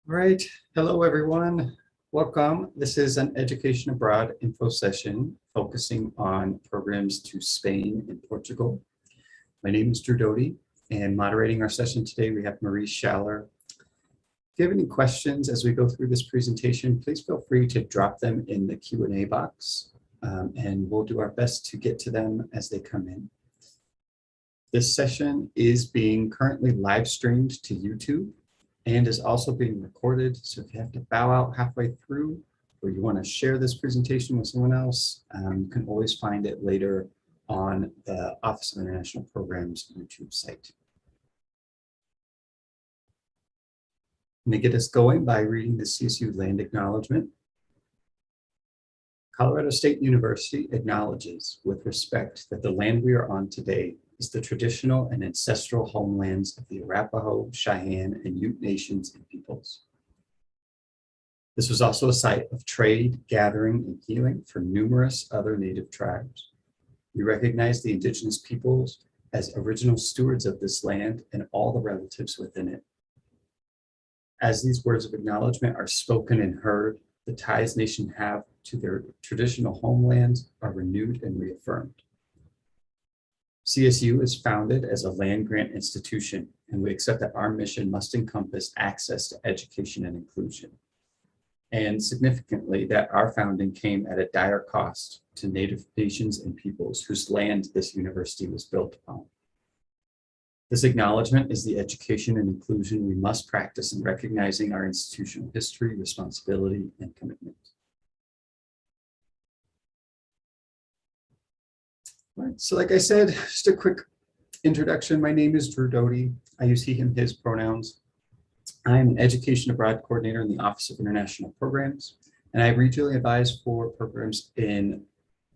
All right. Hello, everyone. Welcome. This is an Education Abroad info session focusing on programs to Spain and Portugal. My name is Drew Doty, and moderating our session today, we have Marie Schaller. If you have any questions as we go through this presentation, please feel free to drop them in the Q&A box, and we'll do our best to get to them as they come in. This session is being currently live streamed to YouTube and is also being recorded. So if you have to bow out halfway through or you want to share this presentation with someone else, you can always find it later on the Office of International Programs YouTube site. I'm going to get us going by reading the Csu Land Acknowledgement. Colorado State University acknowledges with respect that the land we are on today is the traditional and ancestral homelands of the Arapaho, Cheyenne, and Ute nations and peoples. This was also a site of trade, gathering, and healing for numerous other native tribes. We recognize the indigenous peoples as original stewards of this land and all the relatives within it. As these words of acknowledgement are spoken and heard, the ties nations have to their traditional homelands are renewed and reaffirmed. CSU is founded as a land-grant institution, and we accept that our mission must encompass access to education and inclusion. And significantly, that our founding came at a dire cost to Native nations and peoples whose land this university was built upon. This acknowledgement is the education and inclusion we must practice in recognizing our institutional history, responsibility, and commitment. All right, so like I said, just a quick introduction. My name is Drew Doty. I use he, him, his pronouns. I'm an Education Abroad Coordinator in the Office of International Programs, and I regionally advise for programs in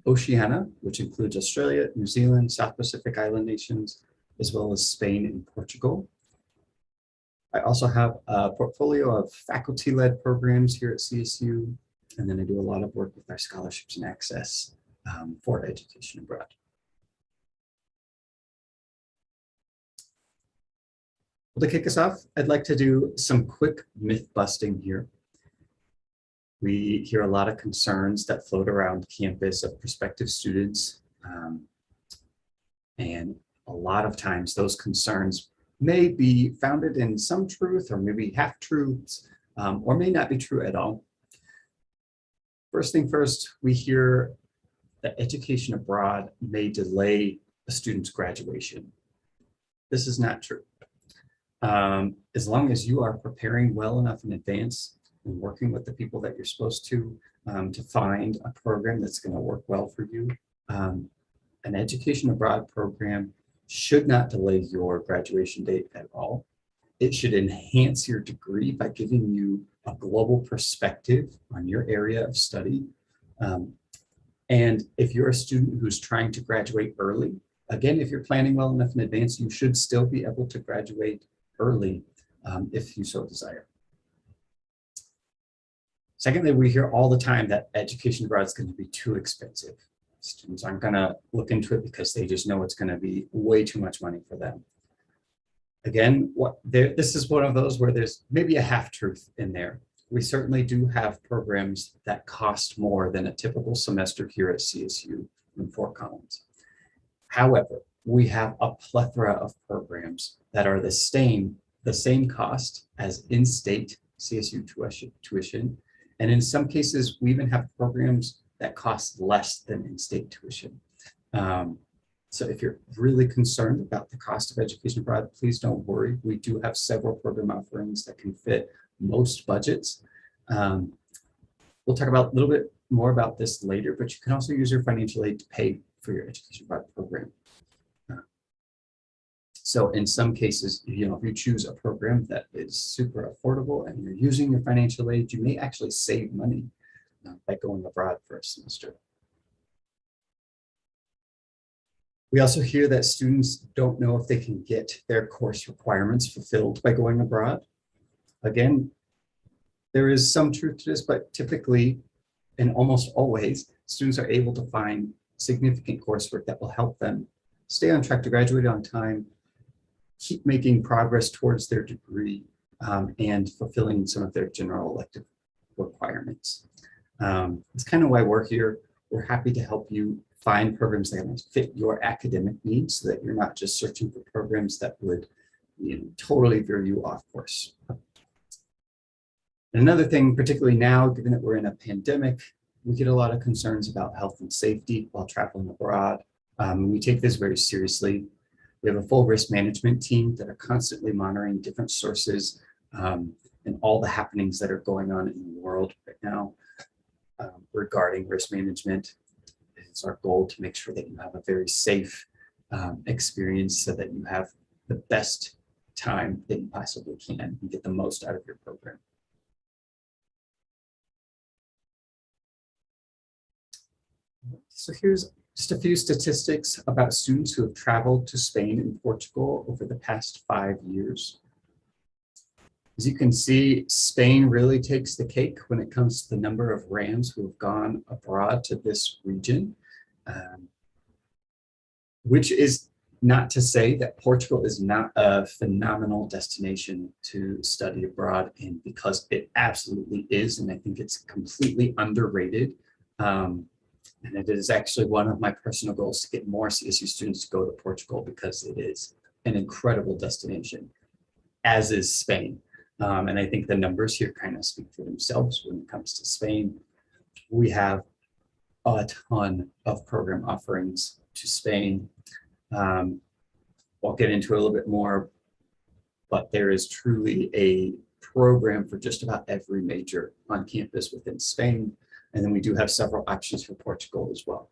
Oceania, which includes Australia, New Zealand, South Pacific Island nations, as well as Spain and Portugal. I also have a portfolio of faculty-led programs here at CSU, and then I do a lot of work with our scholarships and access for education abroad. Well, to kick us off, I'd like to do some quick myth busting here. We hear a lot of concerns that float around campus of prospective students, and a lot of times those concerns may be founded in some truth or maybe half-truths, or may not be true at all. First thing first, we hear that education abroad may delay a student's graduation. This is not true. As long as you are preparing well enough in advance and working with the people that you're supposed to find a program that's going to work well for you, an education abroad program should not delay your graduation date at all. It should enhance your degree by giving you a global perspective on your area of study. And if you're a student who's trying to graduate early, again, if you're planning well enough in advance, you should still be able to graduate early if you so desire. Secondly, we hear all the time that education abroad is going to be too expensive. Students aren't going to look into it because they just know it's going to be way too much money for them. Again, this is one of those where there's maybe a half-truth in there. We certainly do have programs that cost more than a typical semester here at CSU in Fort Collins. However, we have a plethora of programs that are the same cost as in-state CSU tuition. And in some cases, we even have programs that cost less than in-state tuition. So if you're really concerned about the cost of education abroad, please don't worry. We do have several program offerings that can fit most budgets. We'll talk about a little bit more about this later, but you can also use your financial aid to pay for your education abroad program. So in some cases, if you choose a program that is super affordable and you're using your financial aid, you may actually save money by going abroad for a semester. We also hear that students don't know if they can get their course requirements fulfilled by going abroad. Again, there is some truth to this, but typically, and almost always, students are able to find significant coursework that will help them stay on track to graduate on time, keep making progress towards their degree, and fulfilling some of their general elective requirements. It's kind of why we're here. We're happy to help you find programs that fit your academic needs so that you're not just searching for programs that would totally veer you off course. And another thing, particularly now, given that we're in a pandemic, we get a lot of concerns about health and safety while traveling abroad. We take this very seriously. We have a full risk management team that are constantly monitoring different sources and all the happenings that are going on in the world right now regarding risk management. It's our goal to make sure that you have a very safe experience so that you have the best time that you possibly can and get the most out of your program. So here's just a few statistics about students who have traveled to Spain and Portugal over the past 5 years. As you can see, Spain really takes the cake when it comes to the number of RAMs who have gone abroad to this region, which is not to say that Portugal is not a phenomenal destination to study abroad in, because it absolutely is, and I think it's completely underrated. And it is actually one of my personal goals to get more CSU students to go to Portugal, because it is an incredible destination, as is Spain. And I think the numbers here kind of speak for themselves when it comes to Spain. We have a ton of program offerings to Spain. I'll get into it a little bit more, but there is truly a program for just about every major on campus within Spain. And then we do have several options for Portugal as well.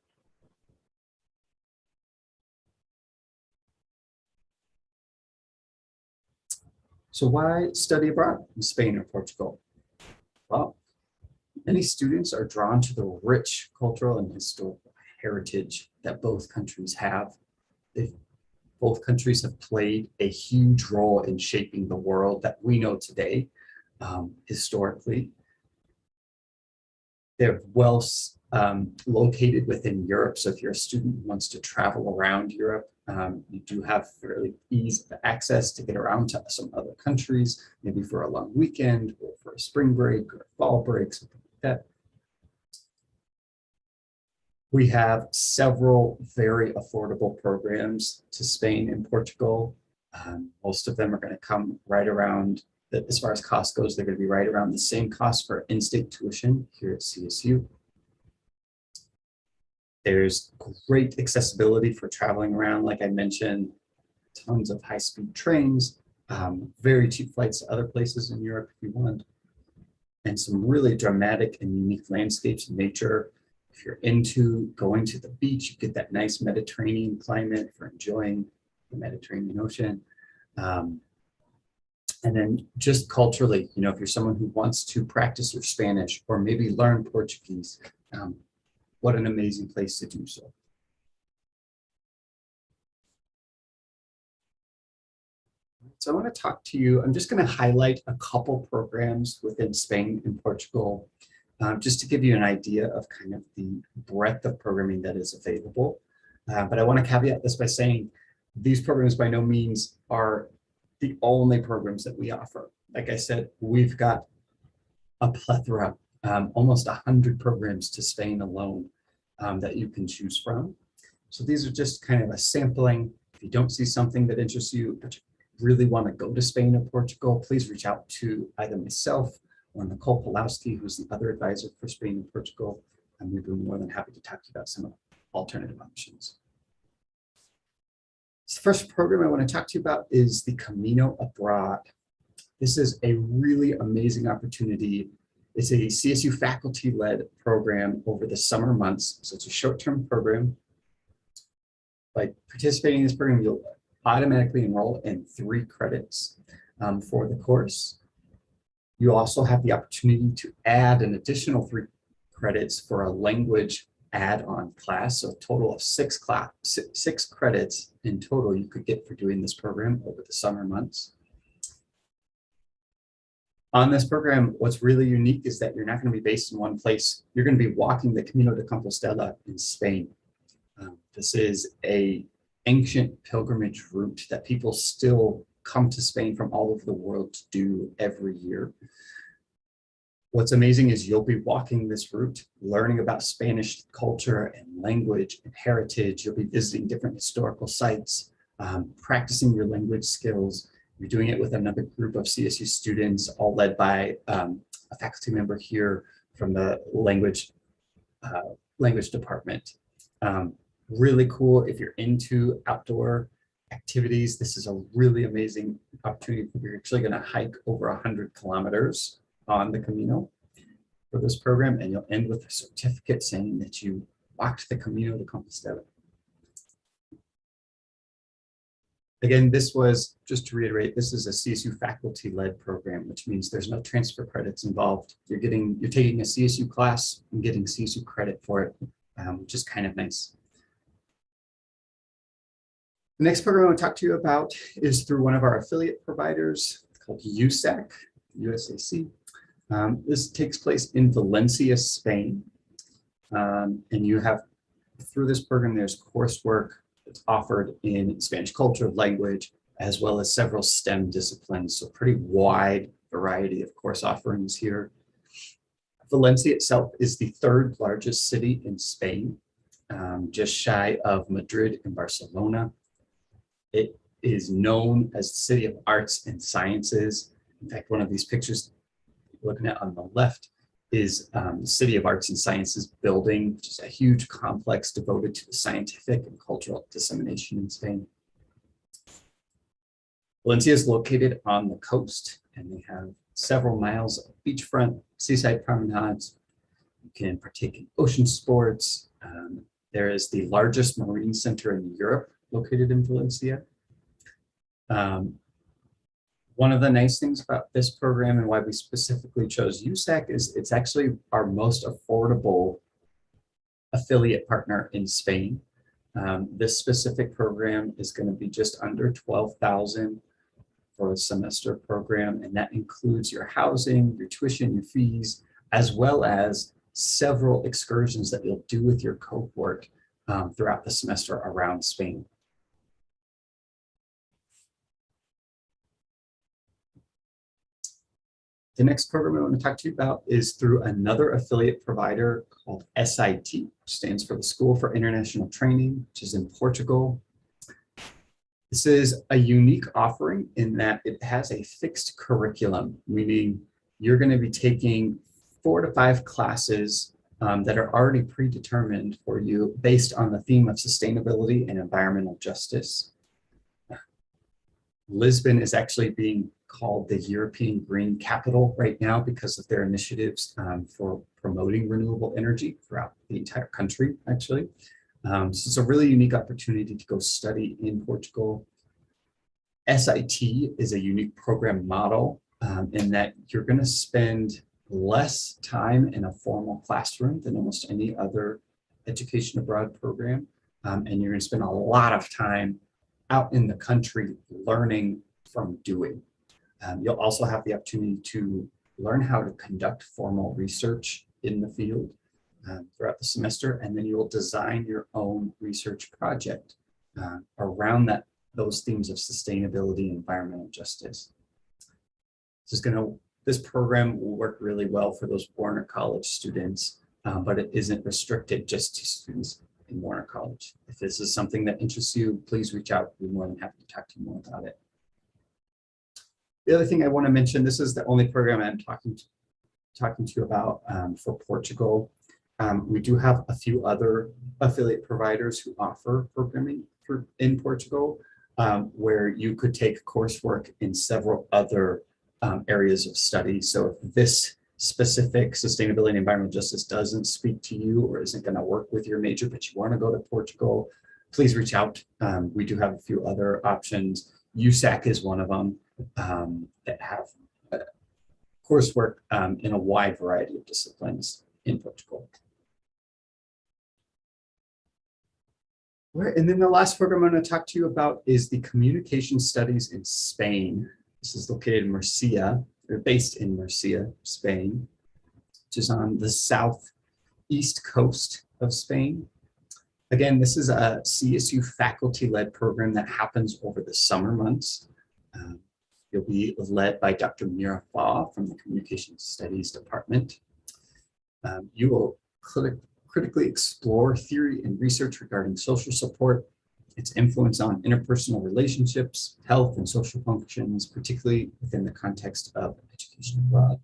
So why study abroad in Spain or Portugal? Well, many students are drawn to the rich cultural and historical heritage that both countries have. Both countries have played a huge role in shaping the world that we know today, historically. They're well located within Europe. So if you're a student who wants to travel around Europe, you do have fairly easy access to get around to some other countries, maybe for a long weekend or for a spring break or fall break, something like that. We have several very affordable programs to Spain and Portugal. Most of them are going to come right around, as far as cost goes, they're going to be right around the same cost for in-state tuition here at CSU. There's great accessibility for traveling around, like I mentioned, tons of high-speed trains, very cheap flights to other places in Europe if you want, and some really dramatic and unique landscapes and nature. If you're into going to the beach, you get that nice Mediterranean climate for enjoying the Mediterranean Ocean. And then just culturally, if you're someone who wants to practice your Spanish or maybe learn Portuguese, what an amazing place to do so. So I want to talk to you, I'm just going to highlight a couple programs within Spain and Portugal, just to give you an idea of kind of the breadth of programming that is available. But I want to caveat this by saying these programs by no means are the only programs that we offer. Like I said, we've got a plethora, almost 100 programs to Spain alone that you can choose from. So these are just kind of a sampling. If you don't see something that interests you, but you really want to go to Spain or Portugal, please reach out to either myself or Nicole Pulowski, who's the other advisor for Spain and Portugal, and we'd be more than happy to talk to you about some alternative options. So the first program I want to talk to you about is the Camino Abroad. This is a really amazing opportunity. It's a CSU faculty-led program over the summer months. So it's a short-term program. By participating in this program, you'll automatically enroll in 3 credits for the course. You also have the opportunity to add an additional 3 credits for a language add-on class. So a total of 6 credits in total you could get for doing this program over the summer months. On this program, what's really unique is that you're not going to be based in one place. You're going to be walking the Camino de Compostela in Spain. This is an ancient pilgrimage route that people still come to Spain from all over the world to do every year. What's amazing is you'll be walking this route, learning about Spanish culture and language and heritage. You'll be visiting different historical sites, practicing your language skills. You're doing it with another group of CSU students, all led by a faculty member here from the language department. Really cool if you're into outdoor activities. This is a really amazing opportunity. We're actually going to hike over 100 kilometers on the Camino for this program, and you'll end with a certificate saying that you walked the Camino de Compostela. Again, this was, just to reiterate, this is a CSU faculty-led program, which means there's no transfer credits involved. You're taking a CSU class and getting CSU credit for it, which is kind of nice. The next program I want to talk to you about is through one of our affiliate providers called USAC, USAC. This takes place in Valencia, Spain. And you have, through this program, there's coursework that's offered in Spanish culture, language, as well as several STEM disciplines. So pretty wide variety of course offerings here. Valencia itself is the third largest city in Spain, just shy of Madrid and Barcelona. It is known as the city of arts and sciences. In fact, one of these pictures you're looking at on the left is the City of Arts and Sciences building, which is a huge complex devoted to the scientific and cultural dissemination in Spain. Valencia is located on the coast, and they have several miles of beachfront, seaside promenades. You can partake in ocean sports. There is the largest marine center in Europe located in Valencia. One of the nice things about this program and why we specifically chose USAC is it's actually our most affordable affiliate partner in Spain. This specific program is going to be just under $12,000 for a semester program, and that includes your housing, your tuition, your fees, as well as several excursions that you'll do with your cohort throughout the semester around Spain. The next program I want to talk to you about is through another affiliate provider called SIT, which stands for the School for International Training, which is in Portugal. This is a unique offering in that it has a fixed curriculum, meaning you're going to be taking 4 to 5 classes that are already predetermined for you based on the theme of sustainability and environmental justice. Lisbon is actually being called the European Green Capital right now because of their initiatives for promoting renewable energy throughout the entire country, actually. So it's a really unique opportunity to go study in Portugal. SIT is a unique program model in that you're going to spend less time in a formal classroom than almost any other education abroad program. And you're going to spend a lot of time out in the country learning from doing. You'll also have the opportunity to learn how to conduct formal research in the field throughout the semester, and then you will design your own research project around those themes of sustainability and environmental justice. This program will work really well for those Warner College students, but it isn't restricted just to students in Warner College. If this is something that interests you, please reach out. We'd be more than happy to talk to you more about it. The other thing I want to mention, this is the only program I'm talking to you about for Portugal. We do have a few other affiliate providers who offer programming in Portugal, where you could take coursework in several other areas of study. So if this specific sustainability and environmental justice doesn't speak to you or isn't going to work with your major, but you want to go to Portugal, please reach out. We do have a few other options. USAC is one of them that have coursework in a wide variety of disciplines in Portugal. And then the last program I'm going to talk to you about is the Communication Studies in Spain. This is located in Murcia, or based in Murcia, Spain, which is on the southeast coast of Spain. Again, this is a CSU faculty-led program that happens over the summer months. You'll be led by Dr. Mira Fa from the Communication Studies Department. You will critically explore theory and research regarding social support, its influence on interpersonal relationships, health, and social functions, particularly within the context of education abroad.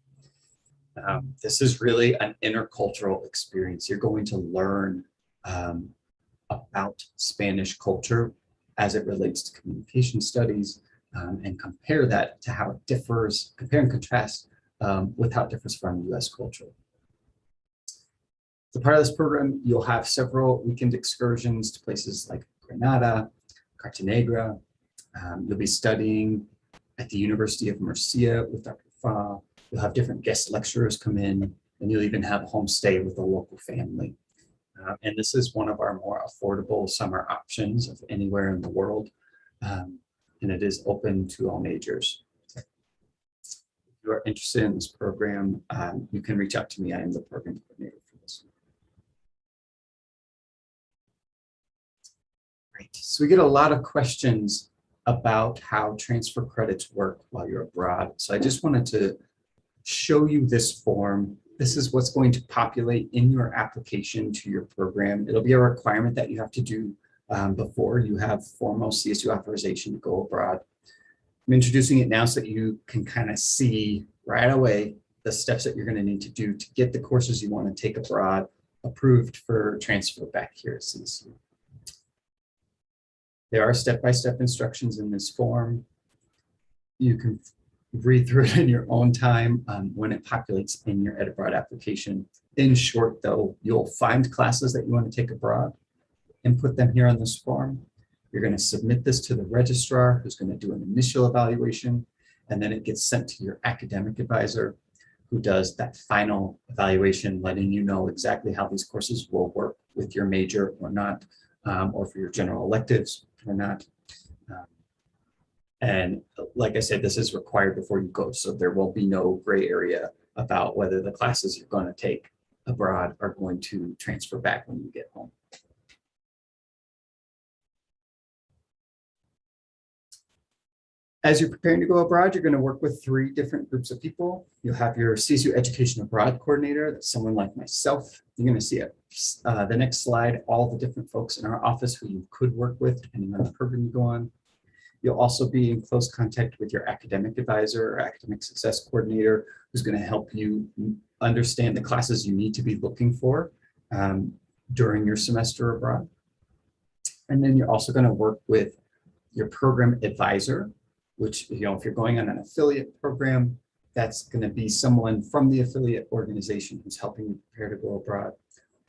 This is really an intercultural experience. You're going to learn about Spanish culture as it relates to communication studies, and compare that to how it differs, compare and contrast with how it differs from US culture. As a part of this program, you'll have several weekend excursions to places like Granada, Cartagena. You'll be studying at the University of Murcia with Dr. Fa. You'll have different guest lecturers come in, and you'll even have a homestay with a local family. And this is one of our more affordable summer options of anywhere in the world. And it is open to all majors. If you are interested in this program, you can reach out to me. I am the program coordinator for this. Great. So we get a lot of questions about how transfer credits work while you're abroad. So I just wanted to show you this form. This is what's going to populate in your application to your program. It'll be a requirement that you have to do before you have formal CSU authorization to go abroad. I'm introducing it now so that you can kind of see right away the steps that you're going to need to do to get the courses you want to take abroad approved for transfer back here at CSU. There are step-by-step instructions in this form. You can read through it in your own time when it populates in your Ed Abroad application. In short, though, you'll find classes that you want to take abroad and put them here on this form. You're going to submit this to the registrar, who's going to do an initial evaluation, and then it gets sent to your academic advisor, who does that final evaluation, letting you know exactly how these courses will work with your major or not, or for your general electives or not. And like I said, this is required before you go, so there will be no gray area about whether the classes you're going to take abroad are going to transfer back when you get home. As you're preparing to go abroad, you're going to work with 3 different groups of people. You'll have your CSU Education Abroad coordinator, that's someone like myself. You're going to see the next slide, all the different folks in our office who you could work with depending on the program you go on. You'll also be in close contact with your academic advisor or academic success coordinator, who's going to help you understand the classes you need to be looking for during your semester abroad. And then you're also going to work with your program advisor, which, if you're going on an affiliate program, that's going to be someone from the affiliate organization who's helping you prepare to go abroad.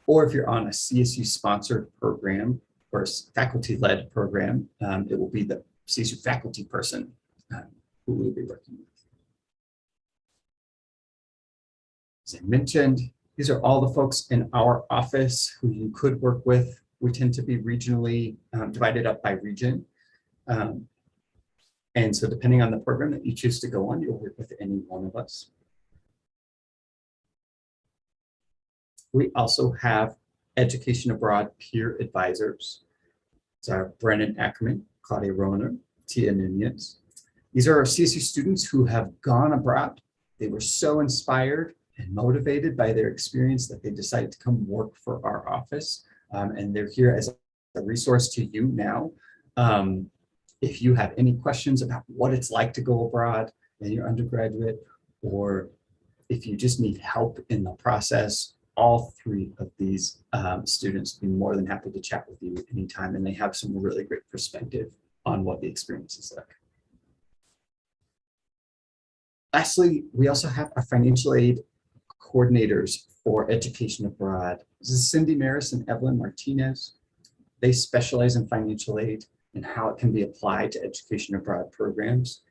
Or if you're on a CSU sponsored program or a faculty-led program, it will be the CSU faculty person who will be working with. As I mentioned, these are all the folks in our office who you could work with. We tend to be regionally divided up by region. And so depending on the program that you choose to go on, you'll work with any one of us. We also have Education Abroad peer advisors. It's our Brennan Ackerman, Claudia Roner, Tia Nunez. These are our CSU students who have gone abroad. They were so inspired and motivated by their experience that they decided to come work for our office. And they're here as a resource to you now. If you have any questions about what it's like to go abroad in your undergraduate, or if you just need help in the process, all 3 of these students will be more than happy to chat with you anytime, and they have some really great perspective on what the experience is like. Lastly, we also have our financial aid coordinators for education abroad. This is Cindy Maris and Evelyn Martinez. They specialize in financial aid and how it can be applied to education abroad programs.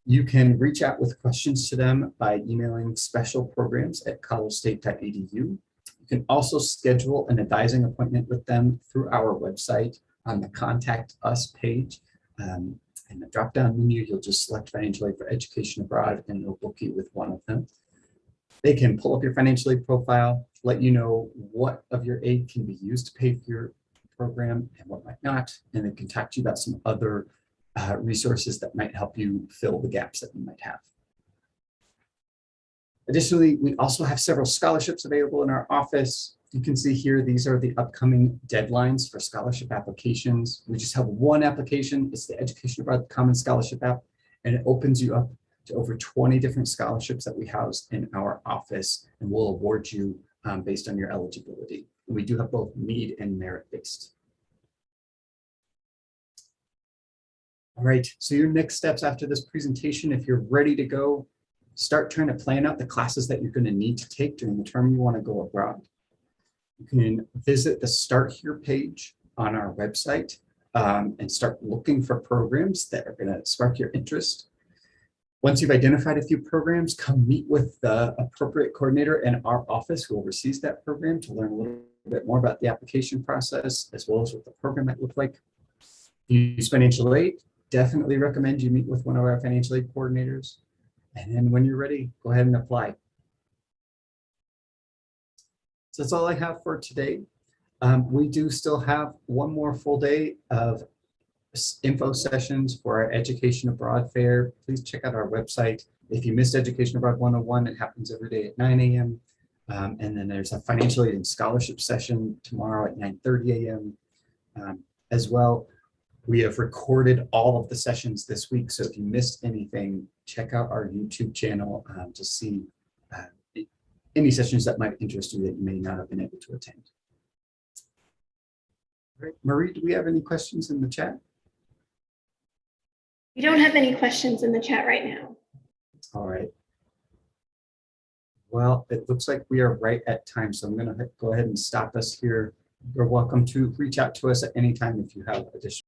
You can reach out with questions to them by emailing specialprograms@collegestate.edu. You can also schedule an advising appointment with them through our website on the Contact Us page. In the drop-down menu, you'll just select financial aid for education abroad, and it'll book you with one of them. They can pull up your financial aid profile, let you know what of your aid can be used to pay for your program and what might not, and they can talk to you about some other resources that might help you fill the gaps that you might have. Additionally, we also have several scholarships available in our office. You can see here, these are the upcoming deadlines for scholarship applications. We just have one application. It's the Education Abroad Common Scholarship app, and it opens you up to over 20 different scholarships that we house in our office, and we'll award you based on your eligibility. And we do have both need and merit-based. All right, so your next steps after this presentation, if you're ready to go, start trying to plan out the classes that you're going to need to take during the term you want to go abroad. You can visit the Start Here page on our website and start looking for programs that are going to spark your interest. Once you've identified a few programs, come meet with the appropriate coordinator in our office who oversees that program to learn a little bit more about the application process, as well as what the program might look like. If you use financial aid, definitely recommend you meet with one of our financial aid coordinators. And then when you're ready, go ahead and apply. So that's all I have for today. We do still have one more full day of info sessions for our Education Abroad Fair. Please check out our website. If you missed Education Abroad 101, it happens every day at 9 a.m. And then there's a financial aid and scholarship session tomorrow at 9:30 a.m. As well. We have recorded all of the sessions this week, so if you missed anything, check out our YouTube channel to see any sessions that might interest you that you may not have been able to attend. All right, Marie, do we have any questions in the chat? We don't have any questions in the chat right now. All right. Well, it looks like we are right at time, so I'm going to go ahead and stop us here. You're welcome to reach out to us at any time if you have additional